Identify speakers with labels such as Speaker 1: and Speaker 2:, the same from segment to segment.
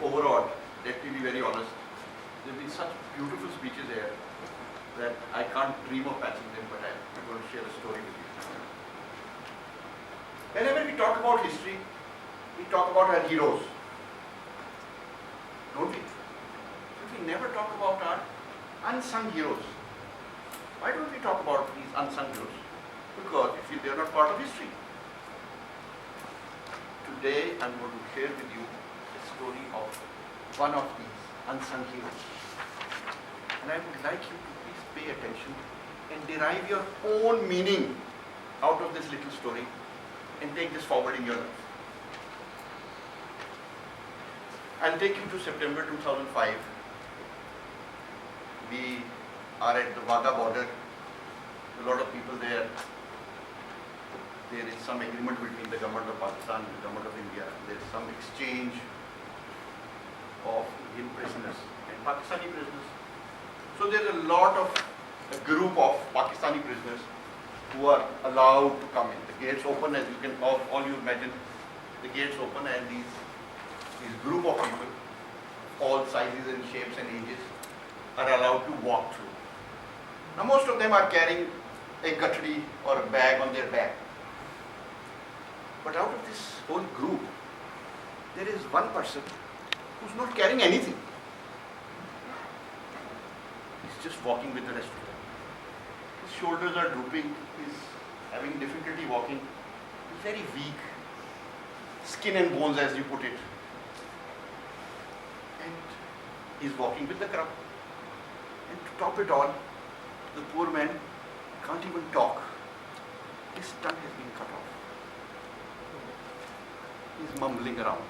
Speaker 1: overawed, let me be very honest. There have been such beautiful speeches here that I can't dream of matching them, but I'm going to share a story with you. Whenever we talk about history, we talk about our heroes, don't we? But we never talk about our unsung heroes. Why don't we talk about these unsung heroes? Because they are not part of history. Today I'm going to share with you the story of one of these unsung heroes. And I would like you to please pay attention and derive your own meaning out of this little story and take this forward in your life. I'll take you to September 2005. We are at the Wagah border. A lot of people there. There is some agreement between the government of Pakistan and the government of India. There is some exchange of Indian prisoners and Pakistani prisoners. So there is a group of Pakistani prisoners who are allowed to come in. The gates open, as you can all you imagine. The gates open and these group of people, all sizes and shapes and ages, are allowed to walk through. Now most of them are carrying a guttery or a bag on their back. But out of this whole group, there is one person who's not carrying anything. He's just walking with the rest of them. His shoulders are drooping, he's having difficulty walking, he's very weak, skin and bones as you put it. And he's walking with the crowd. And to top it all, the poor man can't even talk. His tongue has been cut off. He's mumbling around.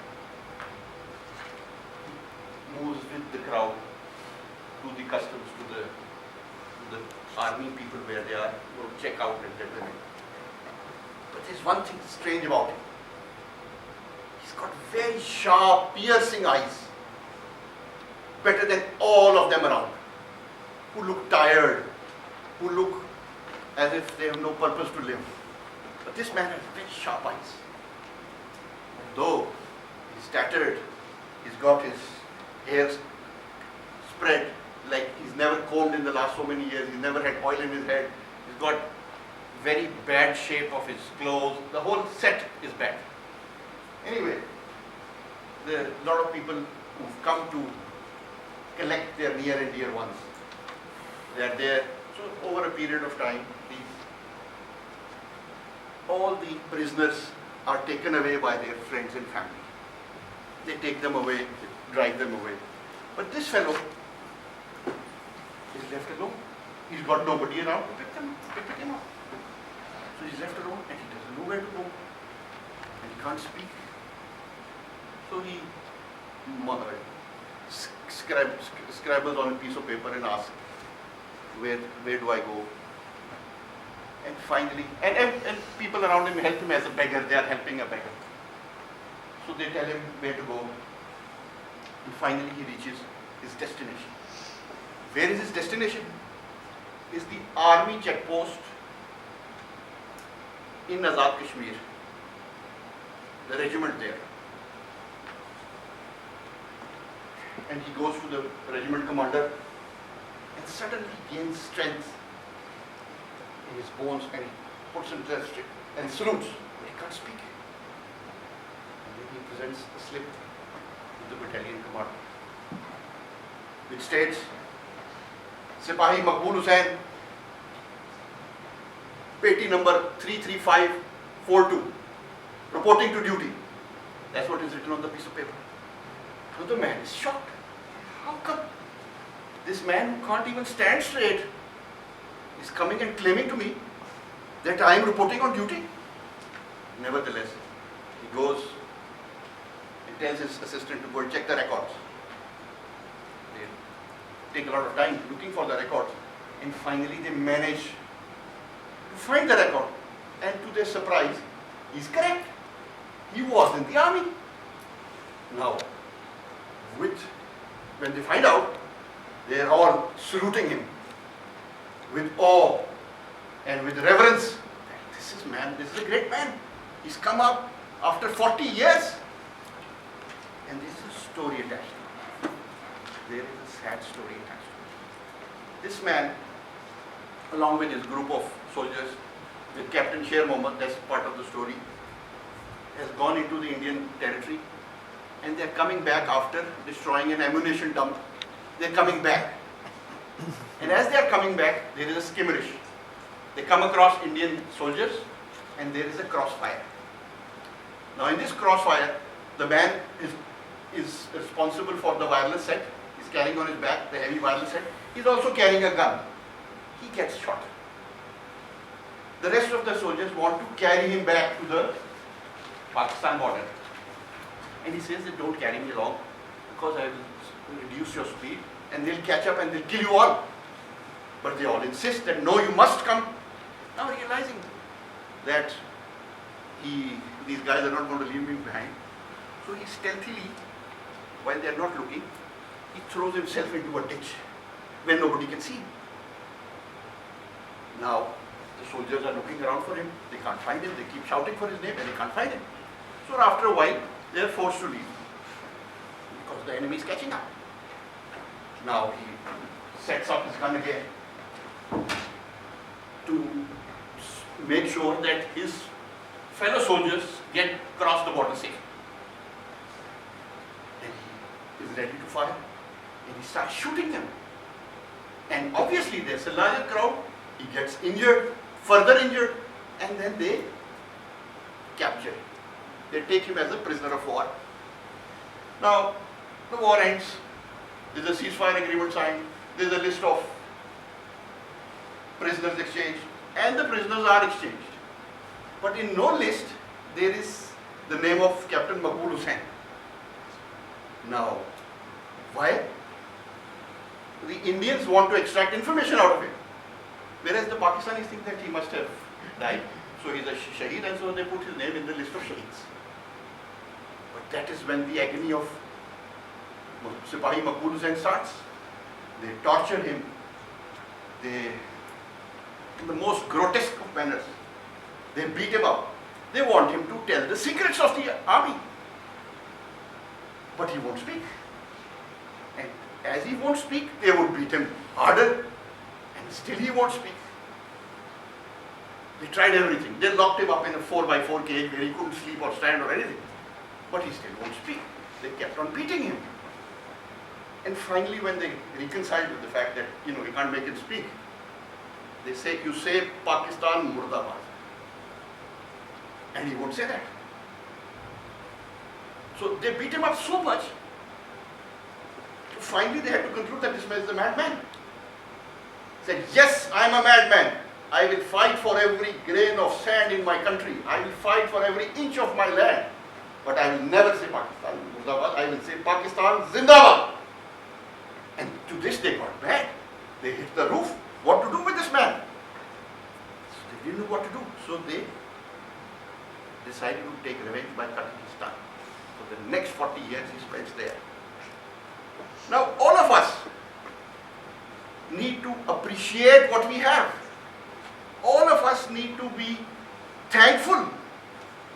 Speaker 1: He moves with the crowd to the customs, to the army people where they are, to check out and let them in. But there's one thing strange about him. He's got very sharp, piercing eyes. Better than all of them around. Who look tired, who look as if they have no purpose to live. But this man has very sharp eyes. Though he's tattered, he's got his hair spread like he's never combed in the last so many years, he's never had oil in his head, he's got very bad shape of his clothes, the whole set is bad. Anyway, there are a lot of people who've come to collect their near and dear ones. They are there. So over a period of time, all the prisoners are taken away by their friends and family. They take them away, they drive them away. But this fellow is left alone. He's got nobody around to pick him up. So he's left alone and he doesn't know where to go. And he can't speak. So he scribbles on a piece of paper and asks, where do I go? And finally, and people around him help him as a beggar. They are helping a beggar. So they tell him where to go. And finally he reaches his destination. Where is his destination? Is the army checkpost in Azad Kashmir. The regiment there. And he goes to the regiment commander and suddenly gains strength in his bones and he puts him to and salutes, but he can't speak. And then he presents a slip to the battalion commander, which states, Sipahi Maqbool Hussain, Peti number 33542, reporting to duty. That's what is written on the piece of paper. So the man is shocked. How come this man who can't even stand straight is coming and claiming to me that I am reporting on duty? Nevertheless, he goes and tells his assistant to go and check the records. They take a lot of time looking for the records, and finally they manage to find the record. And to their surprise, he's correct. He was in the army. Now, when they find out, they are all saluting him with awe and with reverence. This is a great man. He's come up after 40 years. And this is a story attached to it. There is a sad story attached to it. This man, along with his group of soldiers, with Captain Sher Mohammed, that's part of the story, has gone into the Indian territory, and they're coming back after destroying an ammunition dump. They're coming back. And as they are coming back, there is a skirmish. They come across Indian soldiers, and there is a crossfire. Now in this crossfire, the man is responsible for the wireless set. He's carrying on his back the heavy wireless set. He's also carrying a gun. He gets shot. The rest of the soldiers want to carry him back to the Pakistan border. And he says that don't carry me along because I will reduce your speed and they'll catch up and they'll kill you all. But they all insist that no, you must come. Now realizing that these guys are not going to leave me behind. So he stealthily, while they are not looking, he throws himself into a ditch where nobody can see him. Now the soldiers are looking around for him. They can't find him. They keep shouting for his name and they can't find him. So after a while, they are forced to leave because the enemy is catching up. Now he sets up his gun again to make sure that his fellow soldiers get across the border safe. And he is ready to fire and he starts shooting them. And obviously there's a larger crowd. He gets injured, further injured, and then they capture him. They take him as a prisoner of war. Now, the war ends. There's a ceasefire agreement signed. There's a list of prisoners exchanged, and the prisoners are exchanged. But in no list, there is the name of Captain Maqbool Hussain. Now, why? The Indians want to extract information out of him, whereas the Pakistanis think that he must have died. So he's a Shaheed, and so they put his name in the list of Shaheeds. But that is when the agony of Sipahi Maqbool Hussain starts. They torture him. In the most grotesque of manners, they beat him up. They want him to tell the secrets of the army. But he won't speak. And as he won't speak, they would beat him harder. And still he won't speak. They tried everything. They locked him up in a 4x4 cage where he couldn't sleep or stand or anything. But he still won't speak. They kept on beating him. And finally, when they reconciled with the fact that, he can't make him speak, they say, you say Pakistan Murdabad. And he won't say that. So they beat him up so much, finally they had to conclude that this man is a madman. He said, yes, I am a madman. I will fight for every grain of sand in my country. I will fight for every inch of my land. But I will never say Pakistan Murdabad. I will say Pakistan Zindabad. And to this they got mad. They hit the roof. What to do with this man? So they didn't know what to do. So they decided to take revenge by cutting his tongue. For the next 40 years he spends there. Now all of us need to appreciate what we have. All of us need to be thankful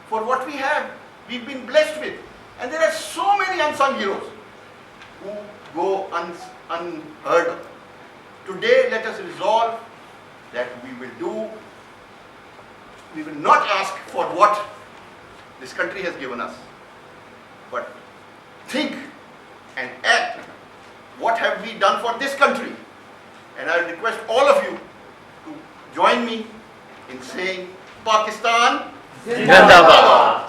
Speaker 1: for what we have. We've been blessed with. And there are so many unsung heroes who go unheard of. Today, let us resolve that we will not ask for what this country has given us, but think and act. What have we done for this country? And I request all of you to join me in saying Pakistan Zindabad.